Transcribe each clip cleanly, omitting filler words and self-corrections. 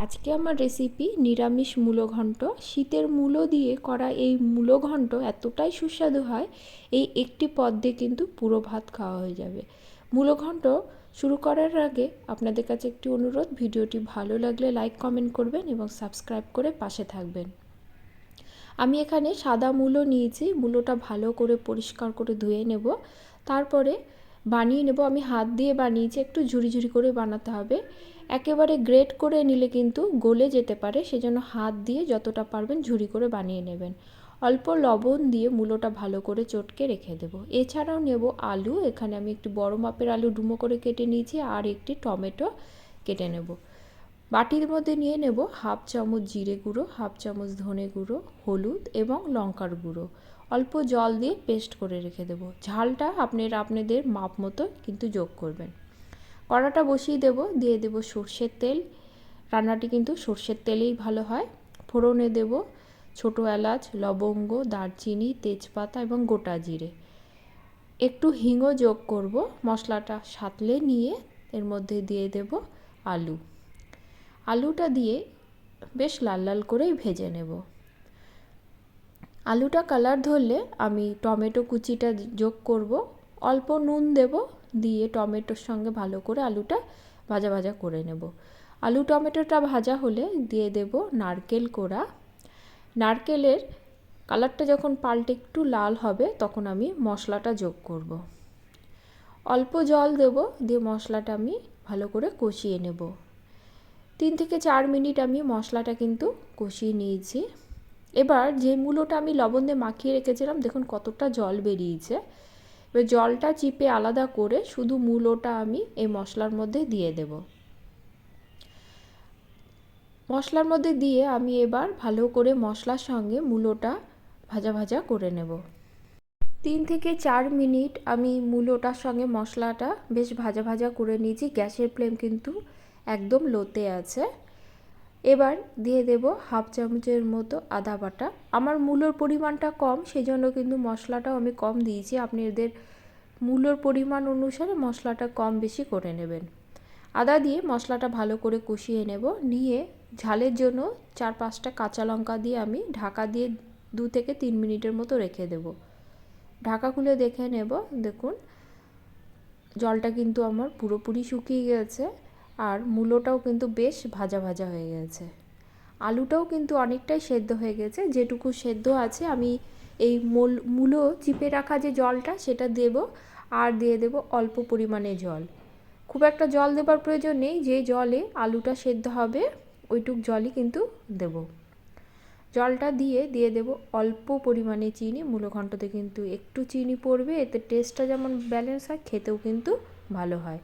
আজকে আমার রেসিপি নিরামিষ মূলো ঘন্ট। শীতের মূলো দিয়ে করা এই মূলো ঘন্ট এতটাই সুস্বাদু হয়, এই একটি পদ দিয়ে কিন্তু পুরো ভাত খাওয়া হয়ে যাবে। মূলো ঘন্ট শুরু করার আগে আপনাদের কাছে একটি অনুরোধ, ভিডিওটি ভালো লাগলে লাইক কমেন্ট করবেন এবং সাবস্ক্রাইব করে পাশে থাকবেন। আমি এখানে সাদা মূলো নিয়েছি, মূলোটা ভালো করে পরিষ্কার করে ধুয়ে নেব, তারপরে বানিয়ে নেব। আমি হাত দিয়ে বানিয়েছি, একটু ঝুরি ঝুরি করে বানাতে হবে। একেবারে গ্রেট করে নিলে কিন্তু গলে যেতে পারে, সেজন্য হাত দিয়ে যতটা পারবেন ঝুরি করে বানিয়ে নেবেন। অল্প লবণ দিয়ে মূলোটা ভালো করে চটকে রেখে দেব। এছাড়াও নেব আলু, এখানে আমি একটি বড় মাপের আলু ডুমো করে কেটে নিয়েছি, আর একটি টমেটো কেটে নেব। বাটির মধ্যে নিয়ে নেব হাফ চামচ জিরে গুঁড়ো, হাফ চামচ ধনে গুঁড়ো, হলুদ এবং লঙ্কার গুঁড়ো। অল্প জল দিয়ে পেস্ট করে রেখে দেব। ঝালটা আপনাদের মাপ মতো কিন্তু যোগ করবেন। কড়াটা বসিয়ে দেব, দিয়ে দেব সর্ষের তেল। রান্নাটি কিন্তু সর্ষের তেলেই ভালো হয়। ফোড়নে দেব ছোটো এলাচ, লবঙ্গ, দারচিনি, তেজপাতা এবং গোটা জিরে। একটু হিংও যোগ করব। মশলাটা সাঁতলে নিয়ে এর মধ্যে দিয়ে দেব আলু। আলুটা দিয়ে বেশ লাল লাল করেই ভেজে নেব। আলুটা কালার ধরলে আমি টমেটো কুচিটা যোগ করব। অল্প নুন দেব, দিয়ে টমেটোর সঙ্গে ভালো করে আলুটা ভাজা ভাজা করে নেব। আলু টমেটোটা ভাজা হলে দিয়ে দেব নারকেল কোড়া। নারকেলের কালারটা যখন পাল্টে একটু লাল হবে তখন আমি মশলাটা যোগ করব। অল্প জল দেব, দিয়ে মশলাটা আমি ভালো করে কষিয়ে নেব। 3 থেকে 4 মিনিট আমি মশলাটা কিন্তু কষিয়ে নিয়েছি। এবার যে মূলোটা আমি লবণ দিয়ে মাখিয়ে রেখেছিলাম, দেখুন কতটা জল বেরিয়েছে। এবার জলটা চিপে আলাদা করে শুধু মূলোটা আমি এই মশলার মধ্যে দিয়ে দেব। মশলার মধ্যে দিয়ে আমি এবার ভালো করে মশলার সঙ্গে মূলোটা ভাজা ভাজা করে নেব। 3 থেকে 4 মিনিট আমি মূলোটার সঙ্গে মশলাটা বেশ ভাজা ভাজা করে নিয়েছি। গ্যাসের ফ্লেম কিন্তু একদম লোতে আছে। এবার দিয়ে দেব হাফ চামচের মতো আদা বাটা। আমার মূলোর পরিমাণটা কম, সেই জন্য কিন্তু মশলাটাও আমি কম দিয়েছি। আপনাদের মূলোর পরিমাণ অনুসারে মশলাটা কম বেশি করে নেবেন। আদা দিয়ে মশলাটা ভালো করে কষিয়ে নেব। নিয়ে ঝালের জন্য 4-5টা কাঁচা লঙ্কা দিয়ে আমি ঢাকা দিয়ে 2 থেকে 3 মিনিটের মতো রেখে দেব। ঢাকা খুলে দেখে নেব, দেখুন জলটা কিন্তু আমার পুরোপুরি শুকিয়ে গেছে, আর মূলোটাও কিন্তু বেশ ভাজা ভাজা হয়ে গেছে। আলুটাও কিন্তু অনেকটাই সেদ্ধ হয়ে গেছে। যেটুকু সেদ্ধ আছে আমি এই মূলো চিপে রাখা যে জলটা সেটা দেব, আর দিয়ে দেব অল্প পরিমাণে জল। খুব একটা জল দেবার প্রয়োজন নেই, যে জলে আলুটা সেদ্ধ হবে ওইটুক জলই কিন্তু দেব। জলটা দিয়ে দেব অল্প পরিমাণে চিনি। মূলো ঘন্টতে কিন্তু একটু চিনি পড়বে, এতে টেস্টটা যেমন ব্যালেন্স হয়, খেতেও কিন্তু ভালো হয়।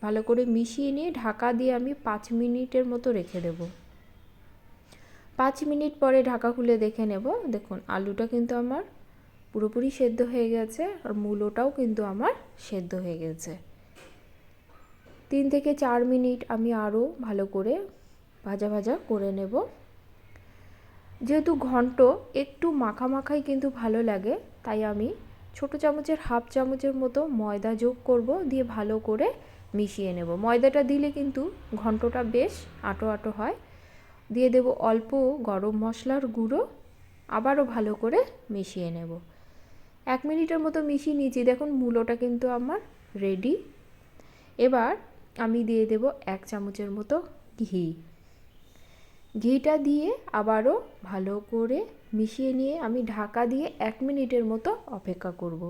ভালো করে মিশিয়ে নিয়ে ঢাকা দিয়ে আমি 5 মিনিটের মতো রেখে দেব। 5 মিনিট পরে ঢাকা খুলে দেখে নেব, দেখুন আলুটা কিন্তু আমার পুরোপুরি সেদ্ধ হয়ে গেছে, আর মূলোটাও কিন্তু আমার সেদ্ধ হয়ে গেছে। 3 থেকে 4 মিনিট আমি আরও ভালো করে ভাজা ভাজা করে নেব। যেহেতু ঘন্ট একটু মাখা মাখাই কিন্তু ভালো লাগে, তাই আমি ছোটো চামচের হাফ চামচের মতো ময়দা যোগ করব, দিয়ে ভালো করে মিশিয়ে নেব। ময়দাটা দিলে কিন্তু ঘন্টটা বেশ আঁটো আঁটো হয়। দিয়ে দেব অল্প গরম মশলার গুঁড়ো, আবারও ভালো করে মিশিয়ে নেব। 1 মিনিটের মতো মিশিয়ে নিয়েছি, দেখুন মূলোটা কিন্তু আমার রেডি। এবার আমি দিয়ে দেব 1 চামচের মতো ঘি। ঘিটা দিয়ে আবারও ভালো করে মিশিয়ে নিয়ে আমি ঢাকা দিয়ে 1 মিনিটের মতো অপেক্ষা করব।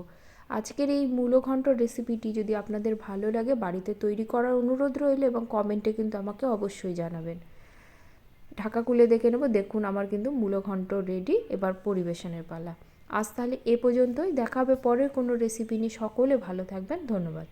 আজকের এই মূলো ঘন্ট রেসিপিটি যদি আপনাদের ভালো লাগে, বাড়িতে তৈরি করার অনুরোধ রইল, এবং কমেন্টে কিন্তু আমাকে অবশ্যই জানাবেন। ঢাকা খুলে দেখে নেব, দেখুন আমার কিন্তু মূলো ঘন্ট রেডি। এবার পরিবেশনের পালা। আজ তাহলে এ পর্যন্তই, দেখা হবে পরের কোনো রেসিপি নিয়ে। সকলে ভালো থাকবেন, ধন্যবাদ।